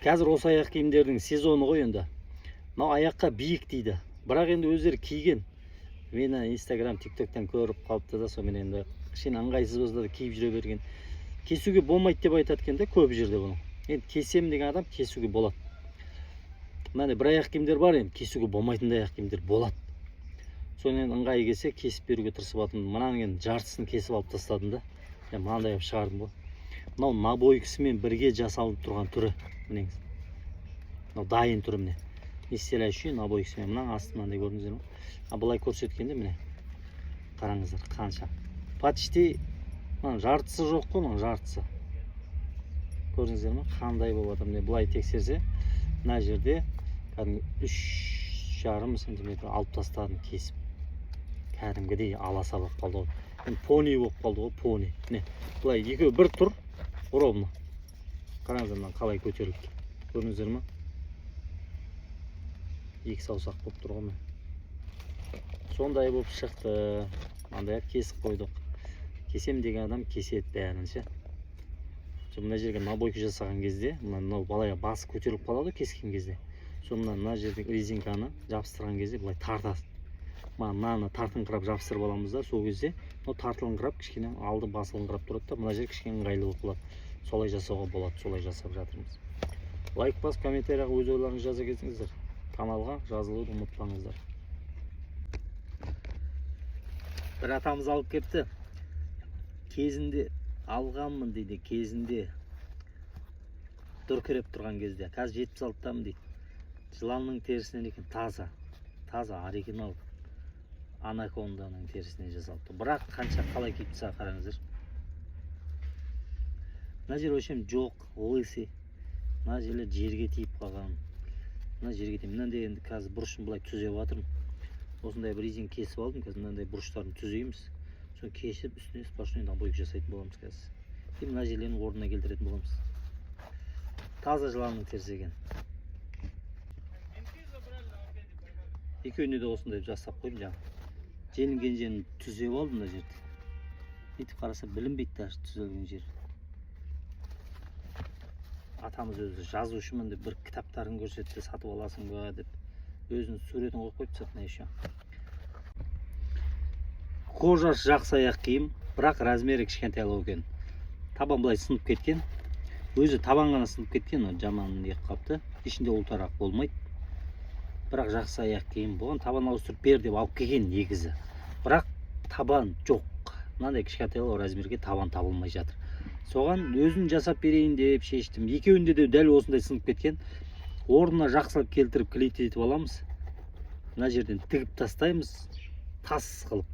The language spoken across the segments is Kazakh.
Қазір осы аяқ киімдердің сезоны ғой енді. Мынау аяққа биік дейді. Бірақ енді өздері киген. Мені Instagram, TikToктан көріп қалыпты да, сонымен енді кішкене ыңғайсыз болса да киіп жүре берген. Кесуге болмайды деп айтады екен де көп жерде бұны. Енді кесем деген адам кесуге болады. Мынандай бір аяқ киімдер бар, енді кесуге болмайтындай аяқ киімдер болады. Сонымен ыңғайы келсе кесіп беруге тырысып жатырмын. Мынаның енді жартысын кесіп алып тастадым да. Мынандай қылып шығардым ғой. Мынау набойкасымен бірге жасалып тұрған түрі. Мінеңіз. Мынау дайын түрі міне. Естелайшы набойкасымен. Мынаның асты мынандай көрдіңіздер ме? Бұлай көрсеткенде міне. Қараңыздар қанша. Почти жартысы жоқ қой, мына жартысы. Көрдіңіздер ме? Қандай болып жатыр. Міне бұлай тексерсе, мына жерде кәдімгі 3,5 см алып тастадым кесіп. Кәдімгідей аласа болып қалды ғой. Енді пони болып қалды ғой, пони. Міне, бұлай екеуі бір тұр, ровно. Қараңыздар қалай көтеріліп. Көрдіңіздер ме? Екі саусақ болып тұр ғой. Сондай болып шықты. Мындай кесіп қойдық. Кесем деген адам кеседі бәрін ше. Мына жерге набойка жасаған кезде, мынау балaya басы көтеріліп қалады кескен кезде. Сонда мына жердегі резинканы жабыстырған кезде былай тартады. Мынаны тартыңқырап жабыстырып аламыз да, сол кезде мынау тартылыңқырап кішкене алды басылыңқырап тұрады да, мына жер кішкене ыңғайлы болып қалады. Солай жасауға болады, солай жасап жатырмыз. Лайк басып, комментарияға өз ойларыңызды жаза кетіңіздер. Каналға жазылуды ұмытпаңыздар. Бір атамыз алып кепті. Кезінде алғанмын дейді, кезінде дүркіреп тұрған кезде. Қазір 76-тамын дейді. Жыланның терісінен екен, таза, оригинал анаконданың терісінен жасалыпты. Бірақ қанша қалай киіпті қараңыздар. Мына жер өшем жоқ, лысый. Мына жерлер жерге тиіп қалған. Мына жерге тиіп. Мынандай енді қазір бұрышын былай түзеп жатырмын. Осындай бір резин кесіп алдым, қазір мынандай бұрыштарын түзейміз. Соны кесіп үстіне сплошной набойка жасайтын боламыз қазір. И мына жерлерін орнына келтіретін боламыз. Таза жыланның терісі екен. Екеуіне де осындай жасап қойдым жаңа. Желінген жерін түзеп алдым мына жерде. Етіп қараса білінбейді даже түзелген жер. Атамыз өзі жазушымын деп бір кітаптарын көрсетті, сатып аласың ба деп. Өзінің суретін қойып қойып сатына еще. Кожасы жақсы аяқ киім, бірақ размері кішкентайлау екен. Табан былай сынып кеткен. Өзі табан ғана сынып кеткен, жаман не қапты. Ішінде ұлтарақ болмайды. Бірақ жақсы аяқ киім болған. Табан ауыстырып бер деп алып келген негізі. Бірақ табан жоқ. Мынандай кішкентайлау размерге табан табылмай жатыр. Соған өзін жасап берейін деп шештім. Екеуінде де дәл осындай сынып кеткен. Орнына жақсылап келтіріп клейт етіп аламыз. Мына жерден тігіп тастаймыз. Тас қылып.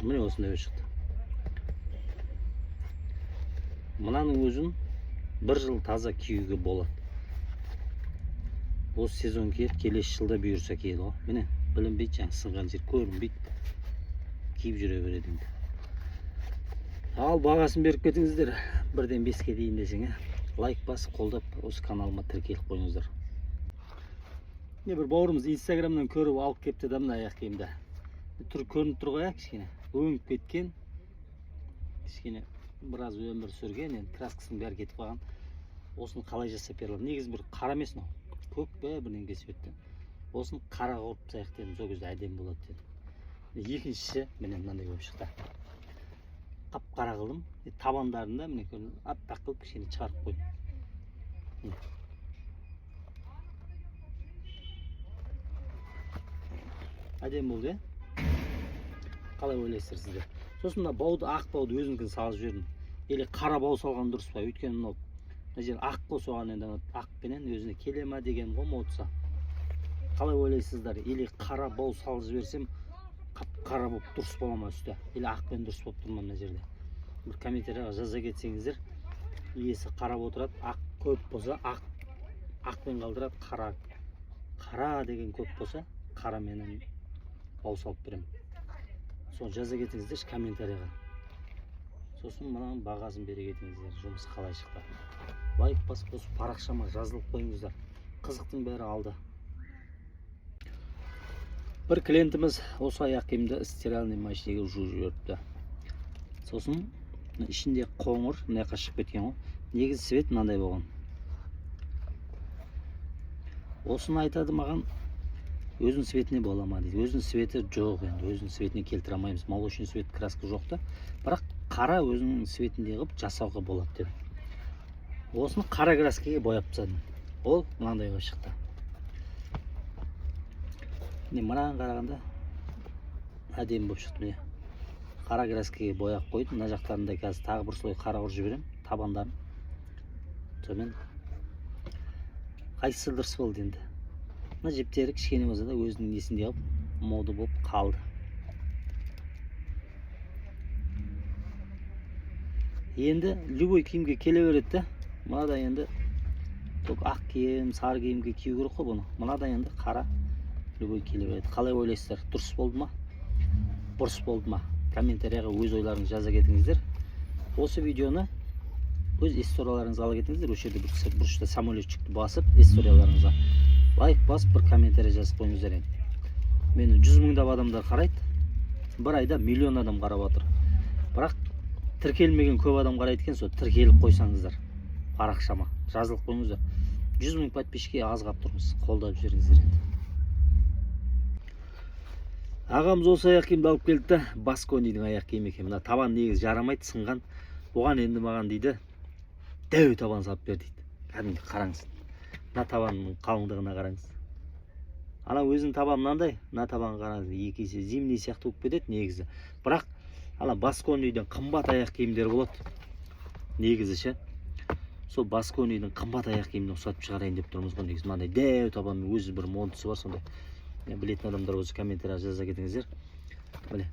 Міне осындай шықты. Мынаның өзін бір жыл таза киюге болады. Осы сезон киеді, келесі жылда бұйырса киеді ғой. Міне, білінбейді, жаңа сынған жер көрінбейді. Киіп жүре береді. Ал бағасын беріп кетіңіздер. 1-ден 5-ке дейін десең, лайк басып, қолдап, осы каналыма тіркеліп қойыңыздар. Не бір бауырымыз Instagram'нан көріп алып кепті да мына аяқ киімді. Түрі көрініп тұр ғой, кішкене өңіп кеткен. Кішкене біраз өмір сүрген, енді краскасын бәрі кетіп қалған. Осыны қалай жасап бере аламын? Негізі бір қара емес мынау. Көк пе бірден кесіп өтті. Осыны қара қылып тастайық дедім, сол кезде әдемі болады дедім. Екіншісі міне мынандай болып шықты. Қап-қара қылдым. Табандарында міне көрдіңіз, аппақ қылып кішкене шығарып қойдым. Әдемі болды, қалай ойлайсыздар сіздер? Сосын мына бауды, ақ бауды өзіңкін салып жібердім. Или қара бау салған дұрыс па? Өйткені мынау мына жер ақ қой, соған енді ақпенен өзіне келе ма деген ғой модса. Қалай ойлайсыздар? Или қара бау салып жіберсем қап-қара болып дұрыс бола ма үсті? Или ақпен дұрыс болып тұр ма мына жерде? Бір комментарияға жаза кетсеңіздер. Иесі қарап отырады, ақ көп болса ақпен қалдырады, қара деген көп болса қараменен бау салып беремін. Соны жаза кетіңіздер комментарияға. Сосын мынаның бағасын бере кетіңіздер, жұмыс қалай шықты. Лайк басып, осы парақшама жазылып қойыңыздар. Қызықтың бәрі алды. бір клиентimiz осы аяқ киімді стиральный машинеге жуып жіберіпті. Сосын ішінде қоңыр мына жаққа шығып кеткен ғой. Негізі свет мынандай болған. Осыны айтады маған, өзінің светіне бола ма дейді. Өзінің светі жоқ енді, өзінің светіне келтіре алмаймыз. Молочный свет краска жоқ та, бірақ қара өзінің светінде қылып жасауға болады деді. Осыны қара краскаға бояп тастадым. Ол мынандай болып шықты. Мынаған қарағанда әдемі болып шықты міне. Қара краскаға бояп қойдым. Мына жақтарында қазір тағы бір слой қара ұрып жіберемін, табандарын. Сонымен қайсысы дұрыс болды енді. Мына жіптері кішкене болса да өзінің несінде алып, мода болып қалды. Енді любой киімге келе береді. Мынада енді ток ақ киім, сары киімге кию керек қой бұны. Мынада енді қара любой келе береді. Қалай ойлайсыздар? Дұрыс болды ма? Бұрыс болды ма? Комментарияға өз ойларыңызды жаза кетіңіздер. Осы видеоны өз историяларыңызға ала кетіңіздер. Осы жерде бір үште самолетчикті басып, историяларыңызға лайк басып, бір комментарий жазып қойыңыздар енді. Мені 100 мыңдап адамдар қарайды. Бір айда миллион адам қарап отыр. Бірақ тіркелмеген көп адам қарайды екен, сол тіркеліп қойсаңыздар парақшама, жазылып қойыңыздар. 100 мың подписчикке аз қалып тұрмыз. Қолдап жіберіңіздер енді. Ағамыз осы аяқ киімді алып келді. Басконийдің аяқ киімі екен. Мына табан негізі жарамайды, сынған. Оған енді маған дейді, дәу табан салып бер дейді. Кәдімгі қараңыз. Мына табанның қалыңдығына қараңыз. Ана өзінің табаны мынандай, мына табан қараңыз, екі есе зимний сияқты болып кетеді негізі. Бірақ ана Басконийдің қымбат аяқ киімдері болады. Негізі ше. Сол Басконийдің қымбат аяқ киімін ұқсатып шығарайын деп тұрмыз ғой негізі. Мынандай дәу табанның өзі бір модасы бар сондай. Білетін адамдар өзі комментария жаза кетіңіздер. Міне.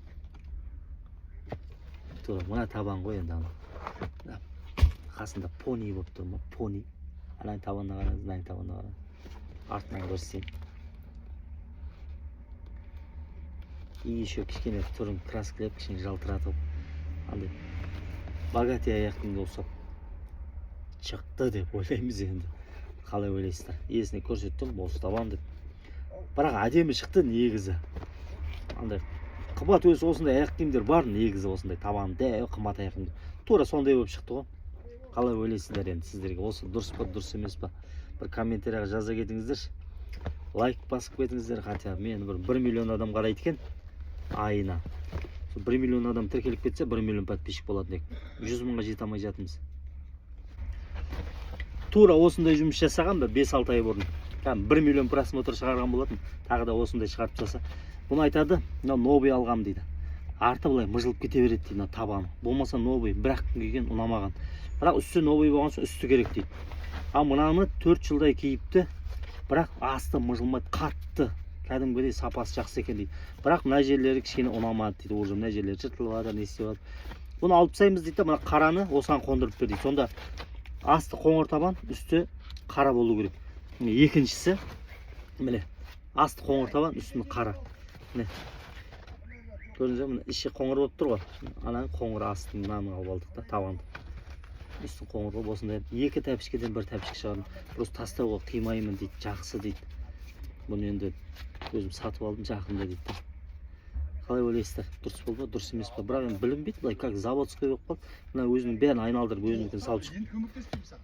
Тура мына табан ғой енді ана. Қасында пони болып тұр ма? Пони. Ананың табанына қараңыз, мынаның табанына қараңыз. Артынан көрсетейін. И еще кішкене түрін краскілеп, кішкене жалтыратып. Андай богатый аяқ киімге ұқсап шықты деп ойлаймыз енді. Қалай ойлайсыздар? Иесіне көрсеттім, осы табан деп. Бірақ әдемі шықты негізі. Андай қымбат өзі осындай аяқ киімдер бар негізі, осындай табаны дәу қымбат аяқ киімдер. Тура сондай болып шықты ғой. Қалай ойлайсыздар енді сіздерге? Осы дұрыс па, дұрыс емес па? Бір комментарияға жаза кетіңіздер. Лайк басып кетіңіздер. Хотя мені 1 миллион адам қарайды екен айына. 1 миллион адам тіркеліп кетсе 1 миллион подписчик болады. 100 мыңға жете алмай жатырмыз. Тура осындай жұмыс жасаған ба 5-6 ай бұрын. 1 миллион просмотр шығарған болатын. Тағы да осындай шығарып тастаса. Бұны айтады, новый алғам дейді. Арты былай мыжылып кете береді дейді табаны. Болмаса новый, бірақ күн киген ұнамаған. Бірақ үсті новый болған соң үсті керек дейді. А мынаны 4 жылдай киіпті. Бірақ асты мыжылмайды, қатты. Кәдімгідей сапасы жақсы екен дейді. Бірақ мына жерлері кішкене ұнамады дейді. Уже мына жерлері жыртылып жатыр, не істеп жатыр. Бұны алып тастаймыз дейді. Мына қараны осыған қондырып бер дейді. Сонда асты қоңыр табан, үсті қара болу керек. Екіншісі міне асты қоңыр табан, үстінде қара. Міне. Көрдіңіз бе? Міне іші қоңыр болып тұр ғой. Ананың қоңыр астын мынаны алып алдық та табанды. Үсті қоңыр болып осындай 2 тәпішкеден 1 тәпішке шығардым. Просто тастауға қимаймын дейді, жақсы дейді. Бұны енді өзім сатып алдым жақында дейді. Қалай ойлайсыздар? Дұрыс болды ма, дұрыс емес пе? Бірақ енді білінбейді, былай как заводской болып қалды. Мына өзінің бәрін айналдырып өзінікін салып шықты.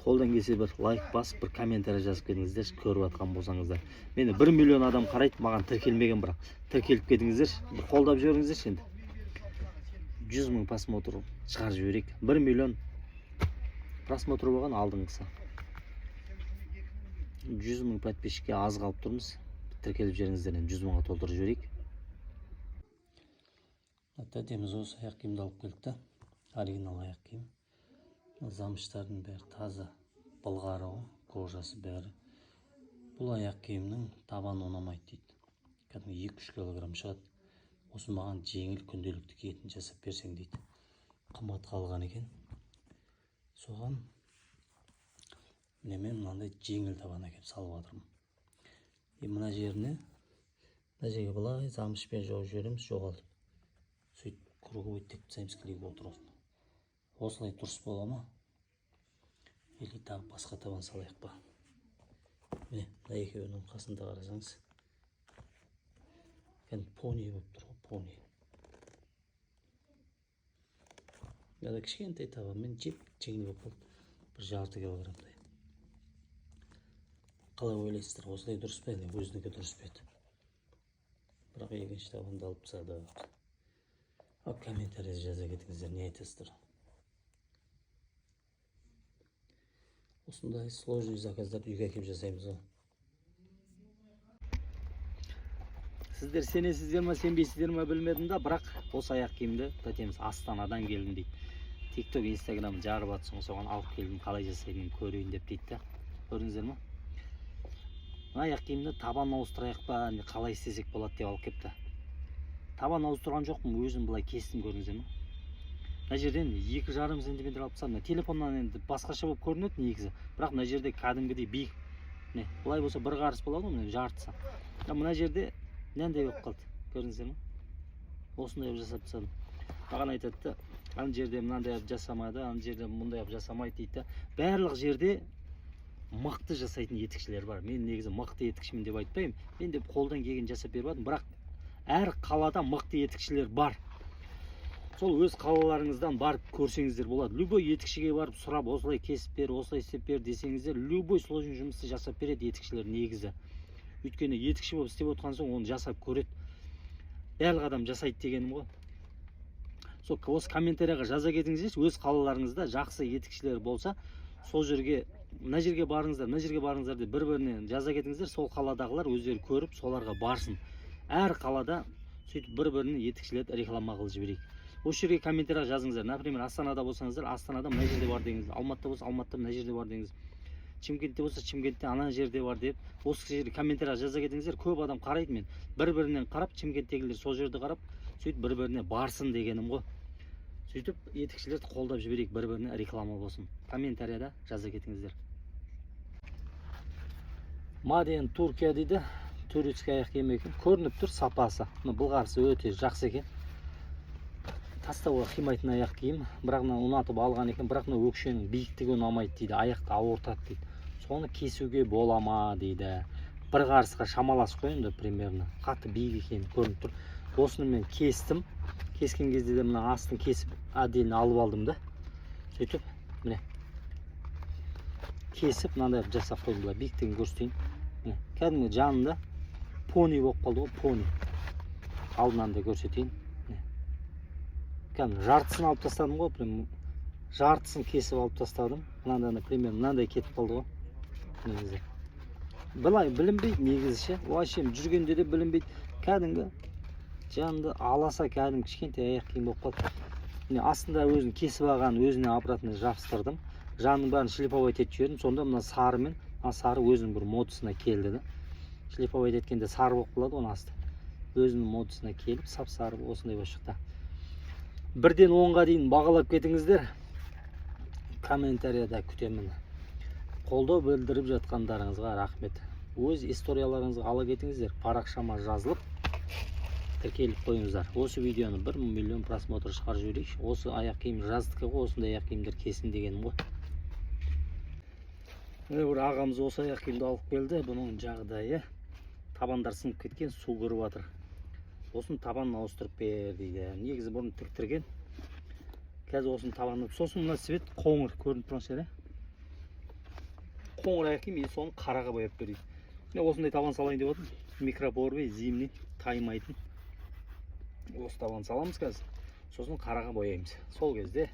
Қолдан келсе бір лайк басып, бір комментарий жазып кетіңіздер, көріп жатқан болсаңыздар. Мені 1 миллион адам қарайды, маған тіркелмеген, бірақ тіркеліп кетіңіздер, қолдап жіберіңіздер енді. 100 мың просмотр шығарып жіберейік. 1 миллион просмотр болған алдыңғысы. 100 мың подписчикке аз қалып тұрмыз. Тіркеліп жіберіңіздер, 100 мыңға толтырып жіберейік. Әдемі осы аяқ киімді алып келді. Оригинал аяқ киім. Замыштардың бәрі таза, былғары, кожасы бәрі. Бұл аяқ киімнің табаны ұнамайды дейді. Кәдімгі 2-3 килограмм шығады. Осы маған жеңіл күнделікті киетін жасап берсең дейді. Қымбат қалған екен. Соған мен мынандай жеңіл табан әкеліп салып жатырмын. Мына жеріне, мына жерге былай замышпен жауып жібереміз, жоғалтып. Сөйтіп круговой тек тастаймыз, клей болып тұрады. Осылай дұрыс бола ма? Или тағы басқа табан салайық па? міне мына екеуінің қасында қарасаңыз пони болып тұр ғой, пони. мына кішкентай табанмен жеңіл болып қалды, бір жарты килограммдай. қалай ойлайсыздар, осылай дұрыс па, өзінікі дұрыс па еді? бірақ екінші табанды алып тастады. ал комментарийде жаза кетіңіздер, не айтасыздар? осындай сложный заказдарды үйге әкеліп жасаймыз ғой. Сіздер сенесіздер ма, сенбейсіздер ма білмедім да, бірақ осы аяқ киімді тәтеміз Астанадан келдім дейді. TikTok, Instagram жарып атсың, соған алып келдім, қалай жасайтынын көрейін деп дейді да. Көрдіңіздер ма? Аяқ киімді табан ауыстырайық па, қалай істесек болады деп алып кепті. Табан ауыстырған жоқпын, өзім былай кестім, көрдіңіздер ма? Мына жерден 2,5 см алып тастадым. Телефоннан енді басқаша болып көрінеді негізі, бірақ мына жерде кәдімгідей биік. Бұлай болса бір қарыс болады ғой, жартысы. Мына жерде мынандай болып қалды, көрдіңіздер ма? Осындай жасап тастадым. Маған айтады, ана жерде мынандай жасамады, ана жерде мұндай жасамайды дейді. Барлық жерде мықты жасайтын етікшілер бар. Мен негізі мықты етікшімін деп айтпаймын. Мен де қолдан келген жасап беріп жатырмын, бірақ әр қалада мықты етікшілер бар. Сол өз қалаларыңыздан барып көрсеңіздер болады. Любой етікшіге барып сұрап, осылай кесіп бер, осылай істеп бер десеңіздер, любой сложный жұмысты жасап береді етікшілер негізі. Өйткені етікші болып істеп отқан соң оны жасап көреді. Барлық адам жасайды дегенім ғой. Сол осы комментарияға жаза кетіңіздер, өз қалаларыңызда жақсы етікшілер болса, сол жерге, мына жерге барыңыздар, мына жерге барыңыздар деп бір-біріне жаза кетіңіздер, сол қаладағылар өздері көріп, соларға барсын. Әр қалада сөйтіп бір-біріне етікшілерді реклама қылып жіберейік. Осы жерге комментарияға жазыңыздар. Например, Астанада болсаңыздар, Астанада мына жерде бар деңіз. Алматыда болса, Алматыда мына жерде бар деңіз. Шымкентте болса, Шымкентте ана жерде бар деп, осы жерге комментарияға жаза кетіңіздер. Көп адам қарайды мен. Бір-бірінен қарап, Шымкенттегілер сол жерді қарап, сөйтіп бір-біріне барсын дегенім ғой. Сөйтіп етікшілерді қолдап жіберейік, бір-біріне реклама болсын. Комментарияда жаза кетіңіздер. Маден Түркия дейді. Турецкий аяқ киім екен. Көрініп тұр сапасы. Бұлғарысы өте жақсы екен. Тастауға қимайтын аяқ киім. Бірақ ұнатып алған екен. Бірақ өкшенің биіктігі ұнамайды дейді. Аяқты ауыртады дейді. Соны кесуге бола ма дейді. Бір қарысқа шамалас қойын примерно. Қатты биік екен көрініп тұр. Осыны мен кестім. Кескен кезде де мына астын кесіп отдельно алып алдым да. Сөйтіп, міне. Кесіп, мынандай жасап қойдым, былай биіктігін көрсетейін. Кәдімгі жанында пони болып қалды ғой, пони. Алдынан да көрсетейін. Кәдімгі жартысын алып тастадым ғой, жартысын кесіп алып тастадым. Мынандай, примерно, мынандай кетіп қалды ғой. Негізі. Былай білінбейді негізіше. Вообще жүргенде де білінбейді. Кәдімгі жанында аласа кәдімгі кішкентай аяқ киім болып қалды. Астында өзін кесіп алған, өзіне апаратына жабыстырдым. Жанның бәрін шлиповать етіп жібердім. Сонда мына сарымен, сары өзінің бір модысына келді. Шлиповать еткенде сары болып қалады оның асты. Өзінің модысына келіп, сап-сары осындай болып шықты. 1-ден 10-ға дейін бағалап кетіңіздер. Комментарияда күтемін. Қолдау білдіріп жатқандарыңызға рахмет. Өз историяларыңызға ала кетіңіздер. Парақшама жазылып, тіркеліп қойыңыздар. Осы видеоны 1 миллион просмотр шығарып жіберейікші. Осы аяқ киім жаздыққа ғой, осындай аяқ киімдер кесін дегенім ғой. Бір ағамыз осы аяқ киімді алып келді. Бұның жағдайы табандар сынып кеткен, су кіріп жатыр. Осын табанын ауыстырып бер дейді. Негізі бұрын тіктірген. Қазір осын табанын. Сосын мына свет қоңыр көрініп тұрған ше. Қоңыр аяқ киім, соны қараға бояп бер дейді. Осындай табан салайын деп отырмын. Микропорвей, зимний, таймайтын. Осы табан саламыз қазір. Сосын қараға бояймыз. Сол кезде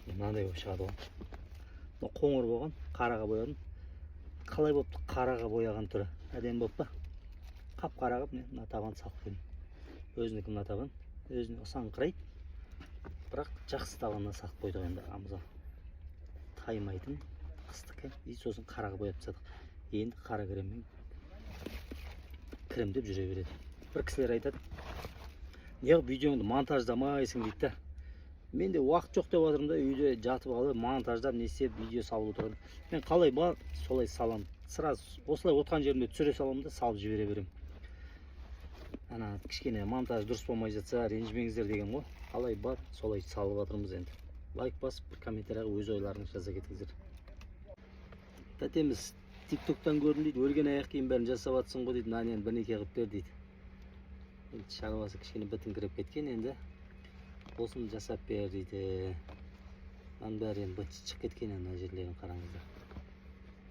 мынандай болып шығады ғой. Қоңыр болған, қараға боядым. Қалай болыпты қараға бояған түрі? Әдемі болып па? Қап-қараға мына табан салып қойдым. Өзінікі мына табан, өзіне ұсаңқырайды. Бірақ жақсы табанына салып қойдық енді ағамызға. Таймайтын, қыстыққа. Сосын қараға бояп тастадық. Енді қара креммен кремдеп жүре береді. Бір кісілер айтады, неғып видеоңды монтаждамайсың дейді. Менде уақыт жоқ деп отырмын да, үйде жатып алып, монтаждап, не істеп, видео салып отырады. Мен қалай бар, солай салам. Сразу осылай отқан жерімде түсіре салам да, салып жібере берем. Ана кішкене монтаж дұрыс болмай жатса, ренжімеңіздер деген ғой. Қалай бар, солай салып отырмыз енді. Лайк басып, бір комментарияға өз ойларыңызды жаза кетіңіздер. Тәтеміз TikToktан көрдім дейді, өлген аяқ киім бәрін жасап жатсың ғой дейді, мынаны енді бірнеке қылып бер дейді. Енді шаруасы кішкене бітіңкіреп кеткен, енді осыны жасап бер дейді. Мынаның бәрі енді быт шығып кеткен, енді мына жерлерін қараңыздар.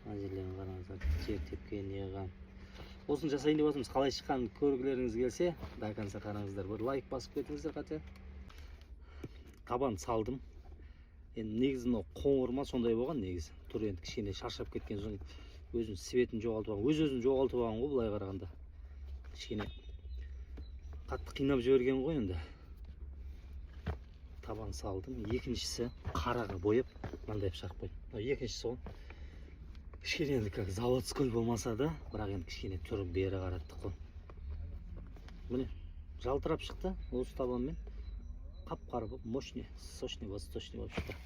Мына жерлерін қараңыздар, жер тепкен, неған. Осыны жасайын деп жатырмыз. Қалай шыққанын көргілеріңіз келсе, до конца қараңыздар. Бір лайк басып кетіңіздер қате. Табан салдым. Енді негізі мынау қоңыр ма сондай болған негізі. Тұр енді кішкене шаршап кеткен соң өзінің светін жоғалтып алған. Өз-өзін жоғалтып алған ғой былай қарағанда. Кішкене қатты қинап жіберген ғой енді. Табан салдым. Екіншісі қараға бояп мынандай пышақ қойдым. Екіншісі ғой. Кішкене енді как заводской болмаса да, бірақ енді кішкене түрі бері қараттық қой. Міне жалтырап шықты осы табанмен. Қап-қара болып, мощный, сочный, восточный болып шықты.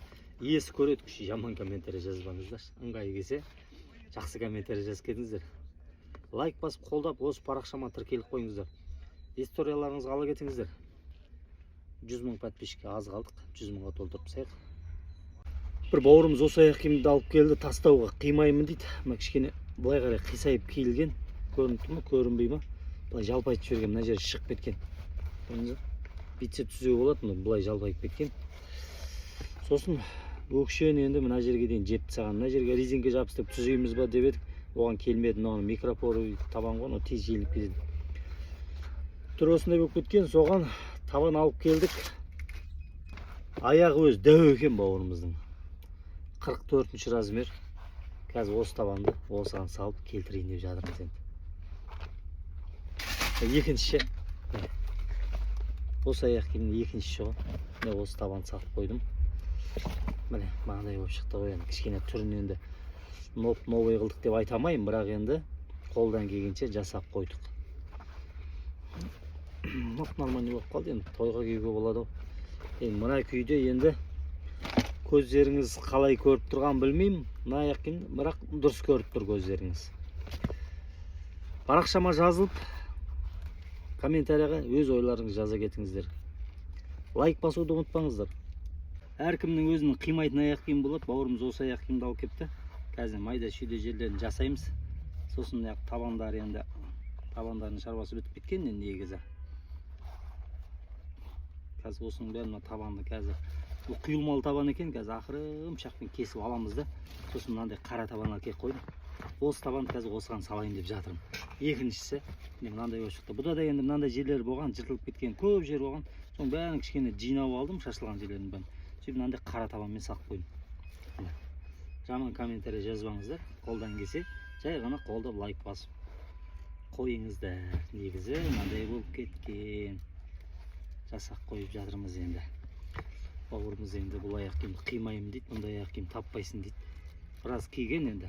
Иесі көреді, күші жаман комментарий жазбаңыздар. Ыңғайы келсе, жақсы комментарий жазып кетіңіздер. Лайк басып, қолдап, осы парақшама тіркеліп қойыңыздар. Историяларыңызға ала кетіңіздер. 100 мың подписчикке аз қалдық, 100 мыңға толтырып тастайық. Бір бауырымыз осы аяқ киімді алып келді, тастауға қимаймын дейді. Кішкене былай қарай қисайып киілген. Көрініп тұр ма, көрінбей ма? Былай жалпайтып жіберген, мына жері шығып кеткен. Битсе түзеу болады, былай жалпайып кеткен. Сосын өкшені енді мына жерге дейін жеп тастаған. Мына жерге резинка жабыстырып түзейміз ба деп едік. Оған келмеді, мынаны микропоры табан ғой, тез желіп кетеді. Түр осындай болып кеткен, соған табан алып келдік. Аяғы өз дәу екен бауырымыздың. 44-ші размер. Қазір осы табанды осыған салып келтірейін деп жатырмыз енді. Екіншісі. Осы аяқ киімнің екіншісі ғой. Осы табан салып қойдым. Міне, маңдай болып шықты ғой енді. Кішкене түрін енді новый қылдық деп айта алмаймын, бірақ енді қолдан келгенше жасап қойдық. Нормальный болып қалды енді. Тойға киюге болады. Енді мына күйде енді көздеріңіз қалай көріп тұрған білмеймін. Мына аяқ киім, бірақ дұрыс көріп тұр көздеріңіз. Парақшама жазылып, комментарияға өз ойларыңызды жаза кетіңіздер. Лайк басуды ұмытпаңыздар. Әркімнің өзінің қимайтын аяқ киім болады. Бауырымыз осы аяқ киімді алып кепті. Қазір майда шүйде жерлерін жасаймыз. Сосын табандары енді табандардың шаруасы бітіп кеткен негізі. Қазір осының бәрін табанды қазір бұл құйылмалы табан екен. Қазір ақырым пышақпен кесіп аламыз да. Сосын мынандай қара табан әкеліп қойдым. Осы табанды қазір осыған салайын деп жатырмын. Екіншісі мынандай болып шықты. Бұда да енді мынандай жерлер болған, жыртылып кеткен көп жер болған. Соның бәрін кішкене жинап алдым, шашылған жерлерін бәрін. Сөйтіп мынандай қара табанмен салып қойдым. Жаман комментарий жазбаңыздар. Қолдан келсе, жай ғана қолдап лайк басып қойыңыздар. Негізі мынандай болып кеткен. Жасап қойып жатырмыз енді. Бауырымыз енді бұл аяқ киімді қимаймын дейді, мұндай аяқ киім таппайсың дейді. Біраз киген енді.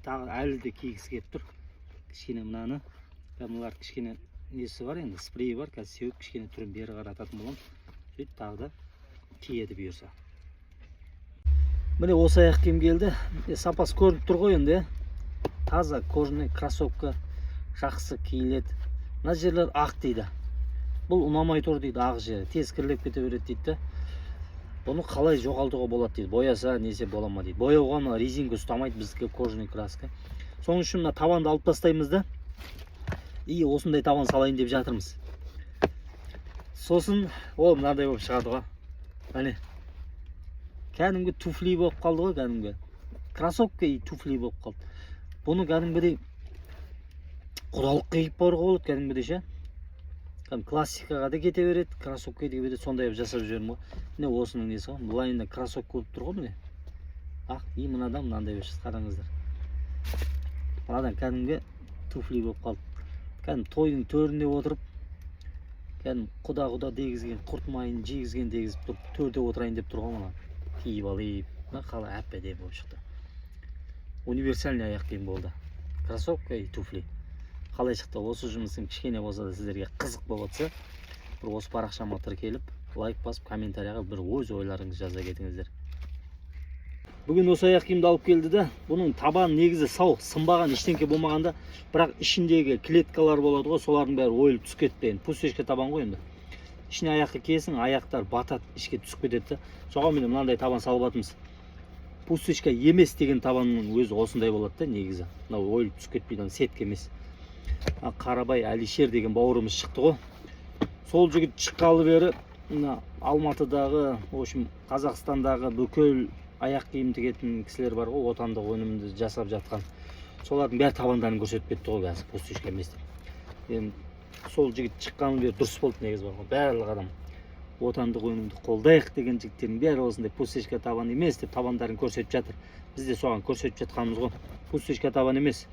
Тағы әлі де кигісі келіп тұр. Кішкене мынаны, мыналар кішкене несі бар енді, спрейі бар, қазір сеуіп кішкене түрін бері қарататын болам. Сөйтіп тағы да киеді бұйырса. Міне осы аяқ киім келді. Сапасы көрініп тұр ғой енді. Таза кожаный кроссовка, жақсы киіледі. Мына жерлер ақ дейді. Бұл ұнамай тұр дейді, ақ жері. Тез кірлеп кете береді дейді. Бұны қалай жоғалтуға болады дейді. Бояса несе бола ма дейді. Бояуға резинка ұстамайды, біздікі кожаный краска. Соның үшін мына табанды алып тастаймыз да. И осындай табан салайын деп жатырмыз. Сосын ол мынандай болып шығады ғой. Міне. Кәдімгі туфли болып қалды ғой, кәдімгі. Кроссовка и туфли болып қалды. Бұны кәдімгідей құдалық қиып баруға болады кәдімгідей ше. Классикаға да кете береді, кроссовка кете береді, сондай жасап жібердім ғой. Міне осының несі ғой. Бұлайында кроссовка болып тұр ғой міне. Ақ, и мынадан мынандай өшіз қараңыздар. Мынадан кәдімгі туфли болып қалды. Кәдім тойдың төрінде отырып, кәдім құда дегізген, құрт майын жегізген дегізіп тұрып, төрде отырайын деп тұрған мына. Киіп алып, қалай әп-әдемі болып шықты. Универсальный аяқ киім болды. Кроссовка и туфли. Қалай шықты, осы жұмысым кішкене болса да сіздерге қызық болып жатса, бір осы парақшама тіркеліп, лайк басып, комментарияға бір өз ойларыңызды жаза кетіңіздер. Бүгін осы аяқ киімді алып келді да, бұның табаны негізі сау, сынбаған, ештеңке болмағанда, бірақ ішіндегі клеткалар болады ғой, солардың бәрі ойылып түсіп кетті. Пустышка табан ғой енді. Ішіне аяққа киесің, аяқтар батады, ішке түсіп кетеді. Соған мен мынандай табан салып жатырмыз. пустышка емес деген табанның өзі осындай болады да негізі. Мынау ойылып түсіп кетпейді, сетке емес. Қарабай Алишер деген бауырымыз шықты ғой. Сол жігіт шыққалы бері мына Алматыдағы, в общем, Қазақстандағы бүкіл аяқ киім тігетін кісілер бар ғой, отандық өнімді жасап жатқан. Солардың бәрі табандарын көрсетіп кетті ғой қазір, пустышка емес деп. Енді сол жігіт шыққалы бері дұрыс болды негізі бар ғой. Барлық адам отандық өнімді қолдайық деген жігіттердің бәрі осындай пустышка табан емес деп табандарын көрсетіп жатыр. Біз де соған көрсетіп жатқанымыз ғой. Пустышка табан емес.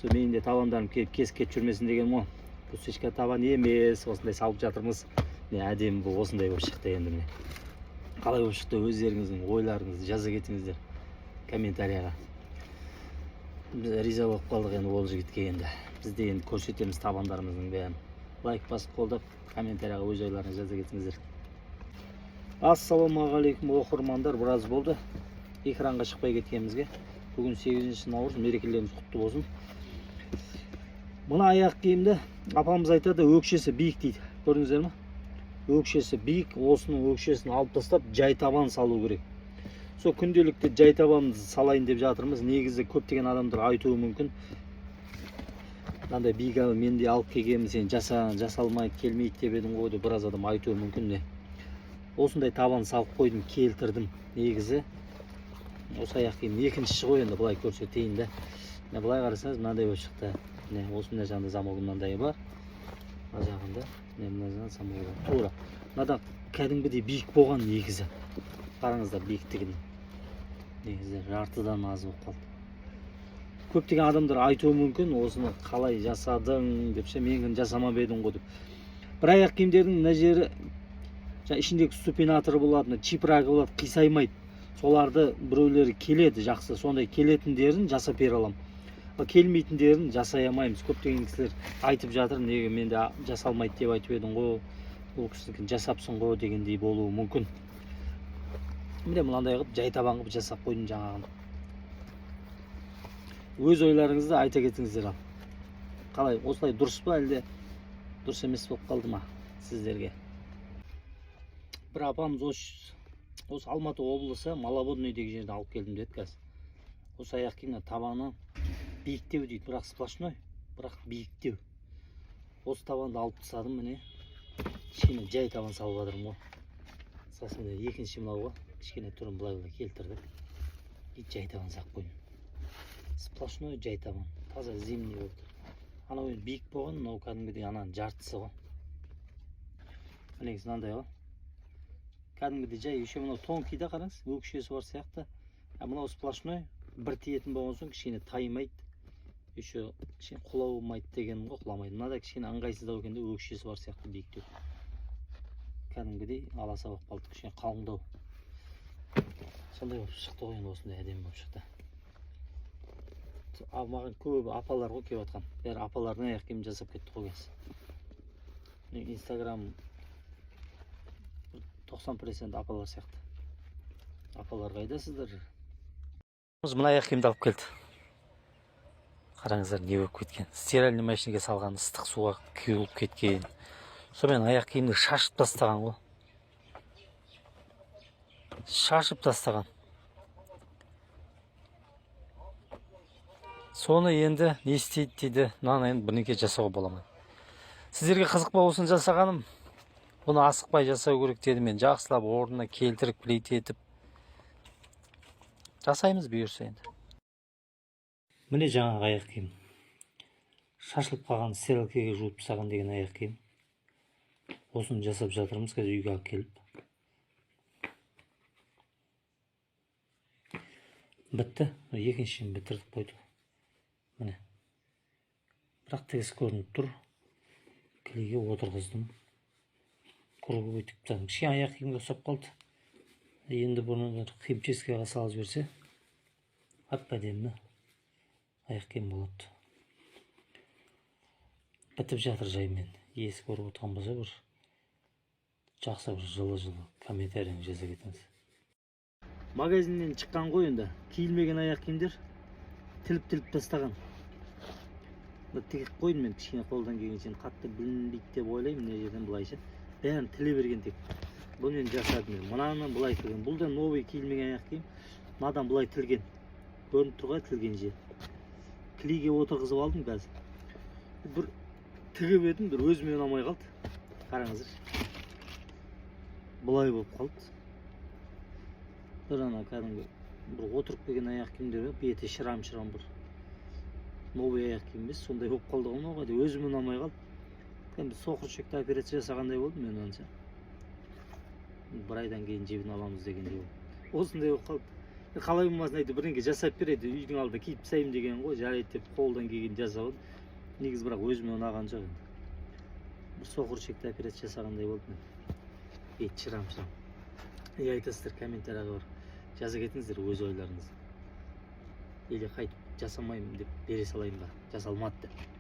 Сол менің де табандарым келіп кесіп кетіп жүрмесін деген ғой. Пустышка табан емес, осындай салып жатырмыз. Әдемі бұл осындай болып шықты енді міне. Қалай болып шықты, өздеріңіздің ойларыңызды жаза кетіңіздер комментарияға. Біз риза болып қалдық енді ол жігітке енді. Біз де енді көрсетеміз табандарымыздың бәрін. Лайк басып қолдап, комментарияға өз ойларыңызды жаза кетіңіздер. Ассалаумағалейкум оқырмандар, біраз болды экранға шықпай кеткенімізге. Бүгін 8 наурыз, мерекелеріңіз құтты болсын. Мына аяқ киімді апамыз айтады, өкшесі биік дейді. Көрдіңіздер ме? Өкшесі биік, осының өкшесін алып тастап, жай табан салу керек. Сол күнделікті жай табанды салайын деп жатырмыз. Негізі көптеген адамдар айтуы мүмкін. Мынандай биік мен де алып келгенмін, сен жасалмай келмейді деп едің ғой деп біраз адам айтуы мүмкін. Осындай табан салып қойдым, келтірдім. Негізі осы аяқ киім екіншісі ғой енді, былай көрсетейін де. Былай қарасаңыз мынандай болып шықты. Осындай жағында замок мынандай бар. Мына жағында мына замок тура. Мынада кәдімгідей биік болған негізі. Қараңыздар биіктігін. Негізі жартыдан аз болып қалды. Көптеген адамдар айтуы мүмкін, осыны қалай жасадың депше, мен жасамап едім ғой деп. Бір аяқ киімдердің мына жері ішіндегі супинаторы болады, чипрагы болады, қисаймайды. Соларды біреулері келеді жақсы, сондай келетіндерін жасап бере аламын. Келмейтіндерін жасай алмаймыз. Көптеген кісілер айтып жатыр, неге менде жасалмайды деп айтып едің ғой, ол кісінікі жасапсың ғой дегендей болуы мүмкін. Міне мынандай қылып жай табан қылып жасап қойдым жаңағын. Өз ойларыңызды айта кетіңіздер ал. Қалай, осылай дұрыс па, әлде дұрыс емес болып қалды ма сіздерге? Бір апамыз осы Алматы облысы Маловодный деген жерден алып келдім деді қазір. Осы аяқ киімнің табаны биіктеу дейді, бірақ сплошной, бірақ биіктеу. Осы табанды алып тастадым, міне. Кішкене жай табан салып жатырмын ғой. Сосын екінші мынауға кішкене түрін былай келтірдік. Жай табан салып қойдым. Сплошной жай табан, таза зимний болды. Анау енді биік болған, мынау кәдімгідей ананың жартысы ғой. Негізі мынандай ғой. Кәдімгідей жай, еще мынау тонкийда қараңыз, өкшесі бар сияқты. Мынау сплошной, бір тиетін болған соң кішкене таймайды. Еще кішкене құламайды дегенім ғой, құламайды. Мынада кішкене ыңғайсыздау екен де, өкшесі бар сияқты биіктеу. Кәдімгідей аласа болып қалды, кішкене қалыңдау. Сондай болып шықты ғой, енді осындай әдемі болып шықты. Маған көп апалар ғой келіп жатқан. Бәрі апалардың аяқ киімін жасап кетті ғой қазір. Инстаграм 90% апалар сияқты. Апалар қайдасыздар? Мына аяқ киімді алып келді. Қараңыздар не болып кеткен. Стиральный машинеге салған, ыстық суға кеуіліп кеткен. Сонымен аяқ киімді шашып тастаған ғой. Шашып тастаған. Соны енді не істейді дейді, мынаны енді бірнеке жасауға бола ма? Сіздерге қызық болсын жасағаным. Бұны асықпай жасау керек деді, мен жақсылап орнына келтіріп плит етіп жасаймыз бұйырса енді. Міне жаңағы аяқ киім. Шашылып қалған стиралкаға жуып тастаған деген аяқ киім. Осыны жасап жатырмыз қазір үйге алып келіп. Бітті. Екіншісін бітірдік қойдық. Міне. Бірақ тегіс көрініп тұр. Кілеге отырғыздым. Құрғы өйтіп тағым. Кішкене аяқ киімге ұсап қалды. Енді бұны химчисткаға салып жіберсе, әп-әдемі аяқ киім болады. Бітіп жатыр жаймен. Есі көріп отырған болса бір жақсы бір жылы комментарияны жаза кетіңіз. Магазиннен шыққан ғой енді. Киілмеген аяқ киімдер тіліп тастаған. Тігіп қойдым мен, кішкене қолдан келгенше қатты білінбейді деп ойлаймын, мына жерден былайша. Бәрін тіле берген тек. Бұны мен жасадым. Мынаны былай тігем. Бұл да новый киілмеген аяқ киім. мынадан былай тилген көрүнүп тургай тилген жери клейге отургузуп алдым қазір бір тігіп едім бір өзіме ұнамай қалды. Қараңыздар, былай болып қалды. Бір ана кәдімгі бір отырып келген аяқ киімдер беті шырам бір новый аяқ киім емес, сондай болып қалды ғой мынауға деп өзіме ұнамай қалды. Кәдімгі соқыр ішекті операция жасағандай болдым мен онша. Бір айдан кейін жебін аламыз дегендей болды. Осындай болып қалды. Қалай болмасын әйтеуір бірдеңе жасап береді, үйдің алдында киіп тастаймын деген ғой, жарайды деп қолдан келген жасап. Негізі бірақ өзіме ұнаған жоқ енді. Бір соқыр ішекті операция жасағандай болды мен. Бет шырам. Не айтасыздар комментарияға бар. Жаза кетіңіздер өз ойларыңызды. Или қайтып жасамаймын деп бере салайын ба, жасалмады деп.